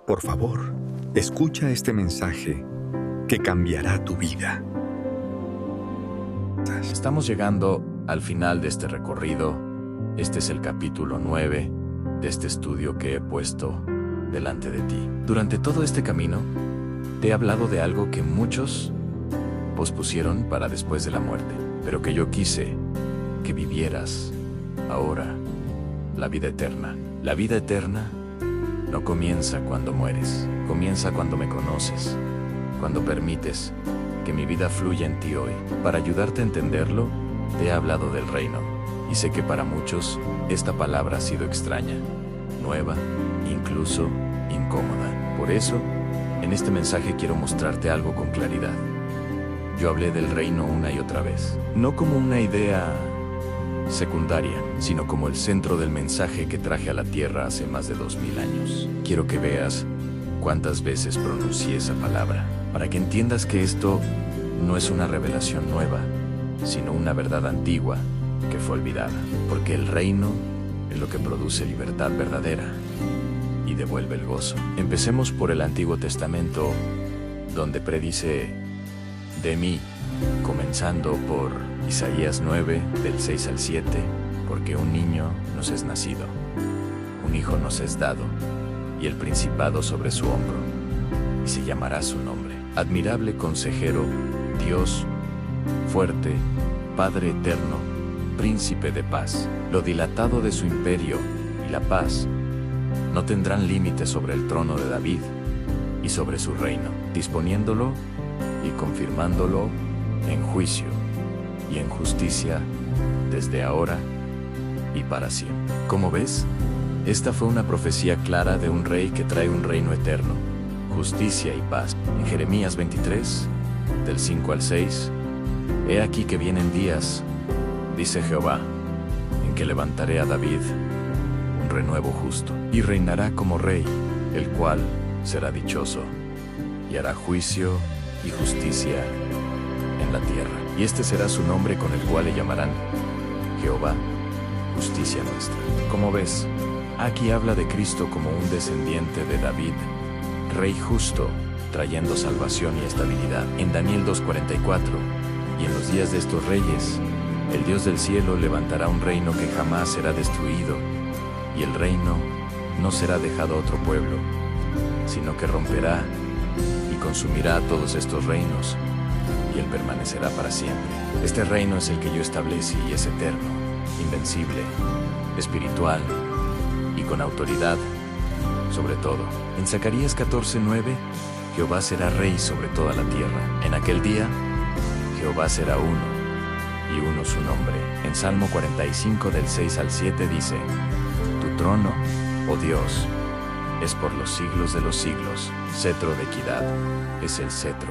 Por favor, escucha este mensaje que cambiará tu vida. Estamos llegando al final de este recorrido. Este es el capítulo 9 de este estudio que he puesto delante de ti. Durante todo este camino, te he hablado de algo que muchos pospusieron para después de la muerte, pero que yo quise que vivieras ahora, la vida eterna. La vida eterna no comienza cuando mueres, comienza cuando me conoces, cuando permites que mi vida fluya en ti hoy. Para ayudarte a entenderlo, te he hablado del reino, y sé que para muchos esta palabra ha sido extraña, nueva, incluso incómoda. Por eso, en este mensaje quiero mostrarte algo con claridad. Yo hablé del reino una y otra vez, no como una idea secundaria, sino como el centro del mensaje que traje a la tierra hace más de 2000 años. Quiero que veas cuántas veces pronuncié esa palabra, para que entiendas que esto no es una revelación nueva, sino una verdad antigua que fue olvidada, porque el reino es lo que produce libertad verdadera y devuelve el gozo. Empecemos por el Antiguo Testamento, donde predice de mí, comenzando por Isaías 9, del 6 al 7, porque un niño nos es nacido, un hijo nos es dado, y el principado sobre su hombro, y se llamará su nombre. Admirable consejero, Dios fuerte, Padre eterno, príncipe de paz. Lo dilatado de su imperio y la paz no tendrán límite sobre el trono de David y sobre su reino, disponiéndolo y confirmándolo en juicio y en justicia desde ahora y para siempre. Como ves, esta fue una profecía clara de un rey que trae un reino eterno, justicia y paz. En Jeremías 23, del 5 al 6, he aquí que vienen días, dice Jehová, en que levantaré a David un renuevo justo, y reinará como rey, el cual será dichoso, y hará juicio y justicia en la tierra. Y este será su nombre con el cual le llamarán Jehová, justicia nuestra. Como ves, aquí habla de Cristo como un descendiente de David, rey justo, trayendo salvación y estabilidad. En Daniel 2:44, y en los días de estos reyes, el Dios del cielo levantará un reino que jamás será destruido, y el reino no será dejado a otro pueblo, sino que romperá y consumirá todos estos reinos, y él permanecerá para siempre. Este reino es el que yo establecí y es eterno, invencible, espiritual y con autoridad sobre todo. En Zacarías 14:9, Jehová será rey sobre toda la tierra. En aquel día, Jehová será uno, y uno su nombre. En Salmo 45, del 6 al 7 dice, tu trono, oh Dios, es por los siglos de los siglos, cetro de equidad, es el cetro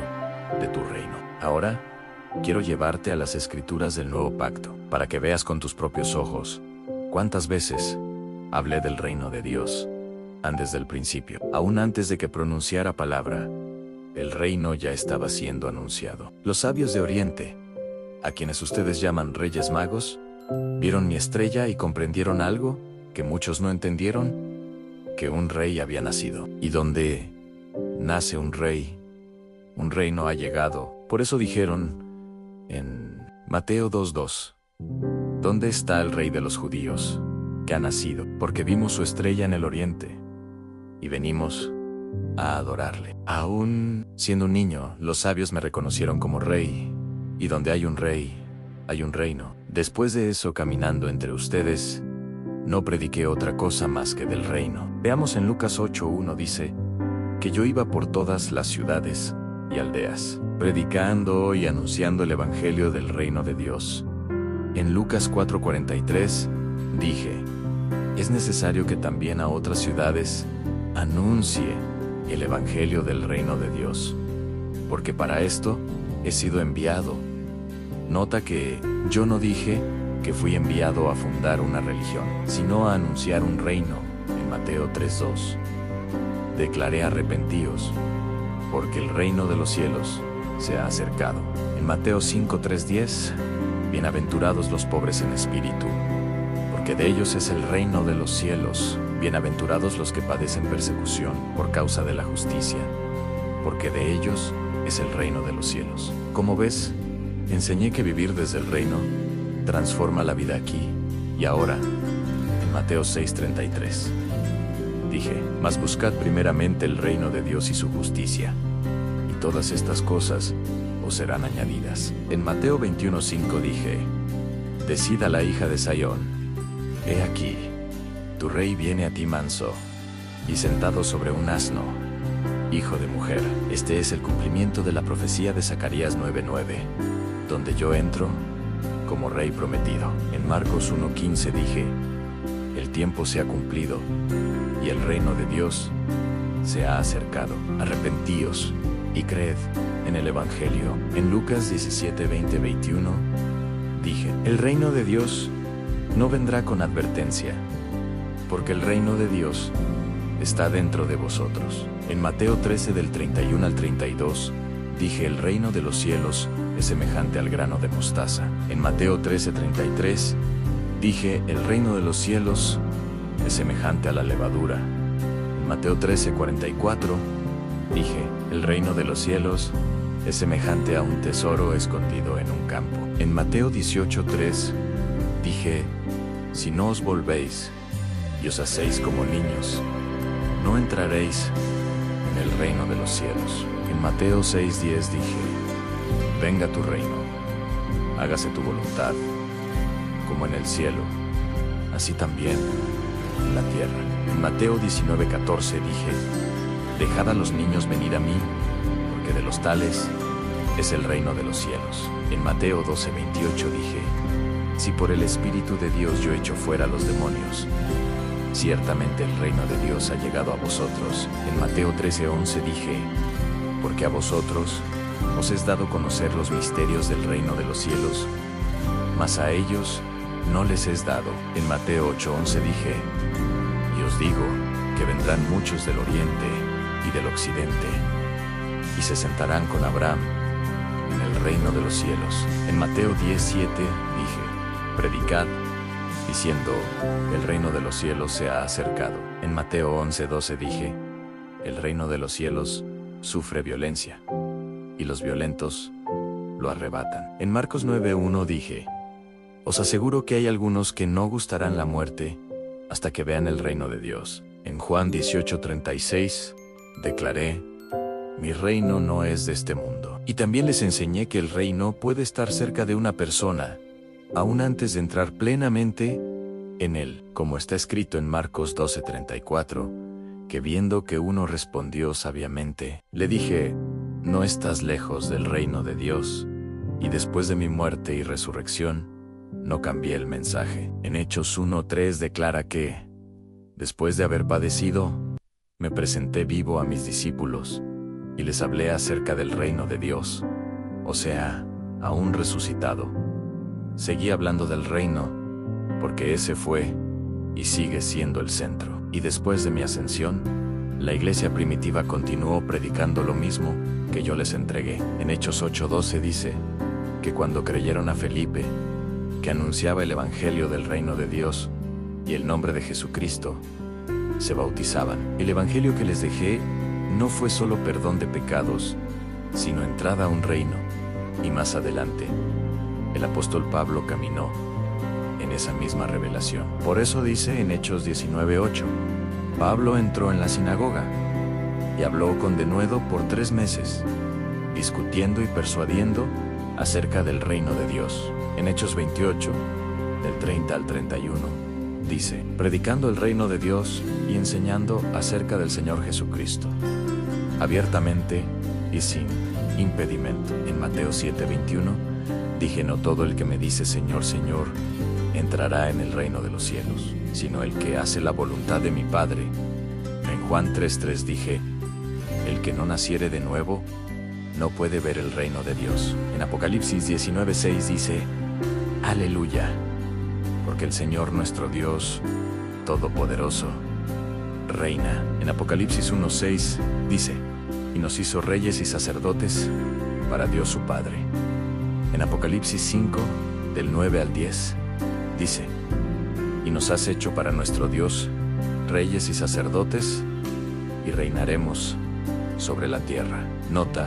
de tu reino. Ahora, quiero llevarte a las escrituras del nuevo pacto, para que veas con tus propios ojos cuántas veces hablé del reino de Dios antes del principio. Aún antes de que pronunciara palabra, el reino ya estaba siendo anunciado. Los sabios de Oriente, a quienes ustedes llaman Reyes Magos, vieron mi estrella y comprendieron algo que muchos no entendieron, que un rey había nacido. Y donde nace un reino ha llegado. Por eso dijeron en Mateo 2:2, ¿dónde está el rey de los judíos, que ha nacido? Porque vimos su estrella en el oriente, y venimos a adorarle. Aún siendo un niño, los sabios me reconocieron como rey, y donde hay un rey, hay un reino. Después de eso, caminando entre ustedes, no prediqué otra cosa más que del reino. Veamos en Lucas 8:1 dice, que yo iba por todas las ciudades y aldeas, predicando y anunciando el evangelio del reino de Dios. En Lucas 4:43 dije, es necesario que también a otras ciudades anuncie el evangelio del reino de Dios, porque para esto he sido enviado. Nota que yo no dije que fui enviado a fundar una religión, sino a anunciar un reino. En Mateo 3:2 declaré arrepentíos, porque el reino de los cielos se ha acercado. En Mateo 5:3-10, bienaventurados los pobres en espíritu, porque de ellos es el reino de los cielos. Bienaventurados los que padecen persecución por causa de la justicia, porque de ellos es el reino de los cielos. Como ves, enseñé que vivir desde el reino transforma la vida aquí y ahora. En Mateo 6:33 dije, mas buscad primeramente el reino de Dios y su justicia, y todas estas cosas os serán añadidas. En Mateo 21:5 dije, decid a la hija de Sión, he aquí, tu rey viene a ti manso, y sentado sobre un asno, hijo de mujer. Este es el cumplimiento de la profecía de Zacarías 9:9, donde yo entro como rey prometido. En Marcos 1:15 dije, el tiempo se ha cumplido, y el reino de Dios se ha acercado. Arrepentíos y creed en el Evangelio. En Lucas 17:20-21 dije, el reino de Dios no vendrá con advertencia, porque el reino de Dios está dentro de vosotros. En Mateo 13 del 31 al 32 dije, el reino de los cielos es semejante al grano de mostaza. En Mateo 13:33 dije, el reino de los cielos es semejante a la levadura. En Mateo 13:44 dije, el reino de los cielos es semejante a un tesoro escondido en un campo. En Mateo 18:3 dije, si no os volvéis y os hacéis como niños, no entraréis en el reino de los cielos. En Mateo 6:10 dije, venga tu reino, hágase tu voluntad, como en el cielo, así también en la tierra. En Mateo 19:14 dije, dejad a los niños venir a mí, porque de los tales es el reino de los cielos. En Mateo 12:28 dije, si por el Espíritu de Dios yo echo fuera los demonios, ciertamente el reino de Dios ha llegado a vosotros. En Mateo 13:11 dije, porque a vosotros os es dado conocer los misterios del reino de los cielos, mas a ellos no les es dado. En Mateo 8:11 dije, y os digo que vendrán muchos del oriente y del occidente, y se sentarán con Abraham en el reino de los cielos. En Mateo 10:7 dije, predicad, diciendo, el reino de los cielos se ha acercado. En Mateo 11:12 dije, el reino de los cielos sufre violencia, y los violentos lo arrebatan. En Marcos 9:1 dije, os aseguro que hay algunos que no gustarán la muerte hasta que vean el reino de Dios. En Juan 18:36 declaré, mi reino no es de este mundo. Y también les enseñé que el reino puede estar cerca de una persona, aún antes de entrar plenamente en él, como está escrito en Marcos 12:34, que viendo que uno respondió sabiamente, le dije, no estás lejos del reino de Dios. Y después de mi muerte y resurrección, no cambié el mensaje. En Hechos 1:3 declara que, después de haber padecido, me presenté vivo a mis discípulos, y les hablé acerca del reino de Dios, o sea, aún resucitado. Seguí hablando del reino, porque ese fue y sigue siendo el centro. Y después de mi ascensión, la iglesia primitiva continuó predicando lo mismo que yo les entregué. En Hechos 8:12 dice que cuando creyeron a Felipe, que anunciaba el evangelio del reino de Dios y el nombre de Jesucristo, se bautizaban. El evangelio que les dejé no fue solo perdón de pecados, sino entrada a un reino, y más adelante, el apóstol Pablo caminó en esa misma revelación. Por eso dice en Hechos 19:8, Pablo entró en la sinagoga y habló con denuedo por 3 meses, discutiendo y persuadiendo acerca del reino de Dios. En Hechos 28, del 30 al 31, dice, predicando el reino de Dios y enseñando acerca del Señor Jesucristo, abiertamente y sin impedimento. En Mateo 7:21, dije, no todo el que me dice Señor, Señor, entrará en el reino de los cielos, sino el que hace la voluntad de mi Padre. En Juan 3:3 dije, el que no naciere de nuevo, no puede ver el reino de Dios. En Apocalipsis 19:6 dice, aleluya, porque el Señor nuestro Dios, Todopoderoso, reina. En Apocalipsis 1:6 dice, y nos hizo reyes y sacerdotes para Dios su Padre. En Apocalipsis 5, del 9 al 10, dice, y nos has hecho para nuestro Dios reyes y sacerdotes, y reinaremos sobre la tierra. Nota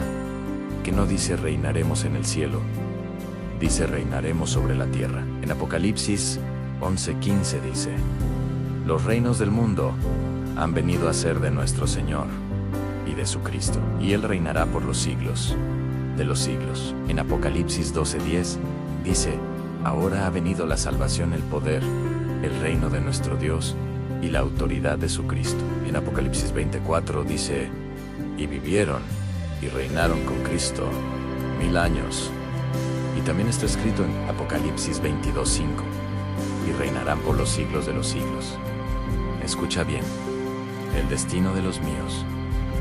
que no dice reinaremos en el cielo, dice reinaremos sobre la tierra. En Apocalipsis 11:15 dice: los reinos del mundo han venido a ser de nuestro Señor y de su Cristo, y Él reinará por los siglos de los siglos. En Apocalipsis 12:10 dice: ahora ha venido la salvación, el poder, el reino de nuestro Dios y la autoridad de su Cristo. En Apocalipsis 20:4 dice: y vivieron y reinaron con Cristo 1000 años. Y también está escrito en Apocalipsis 22:5: y reinarán por los siglos de los siglos. Escucha bien, el destino de los míos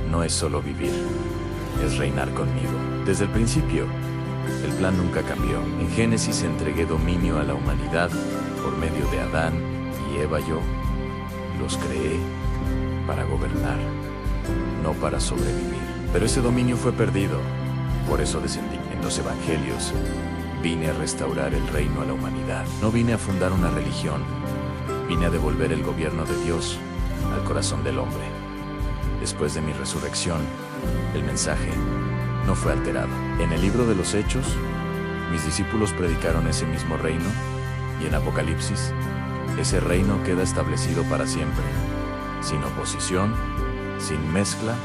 no es solo vivir, es reinar conmigo. Desde el principio, el plan nunca cambió. En Génesis entregué dominio a la humanidad por medio de Adán y Eva. Yo los creé para gobernar, no para sobrevivir. Pero ese dominio fue perdido, por eso descendí. En los evangelios, vine a restaurar el reino a la humanidad. No vine a fundar una religión, vine a devolver el gobierno de Dios al corazón del hombre. Después de mi resurrección, el mensaje no fue alterado. En el libro de los Hechos, mis discípulos predicaron ese mismo reino, y en Apocalipsis, ese reino queda establecido para siempre, sin oposición, sin mezcla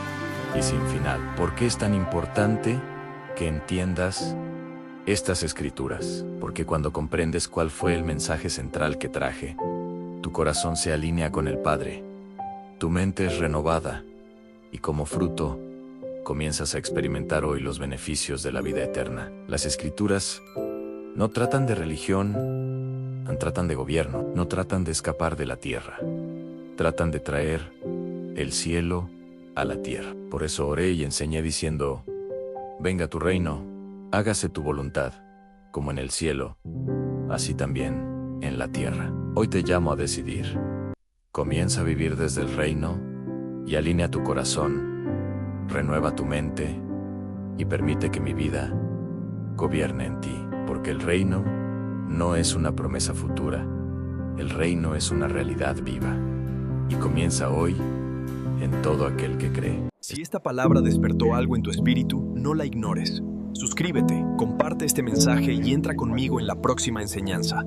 y sin final. ¿Por qué es tan importante que entiendas estas escrituras? Porque cuando comprendes cuál fue el mensaje central que traje, tu corazón se alinea con el Padre, tu mente es renovada, y como fruto, comienzas a experimentar hoy los beneficios de la vida eterna. Las escrituras no tratan de religión, tratan de gobierno, no tratan de escapar de la tierra, tratan de traer el cielo a la tierra. Por eso oré y enseñé diciendo: venga tu reino, hágase tu voluntad, como en el cielo, así también en la tierra. Hoy te llamo a decidir. Comienza a vivir desde el reino y alinea tu corazón, renueva tu mente y permite que mi vida gobierne en ti, porque el reino no es una promesa futura, el reino es una realidad viva y comienza hoy en todo aquel que cree. Si esta palabra despertó algo en tu espíritu, no la ignores. Suscríbete, comparte este mensaje y entra conmigo en la próxima enseñanza.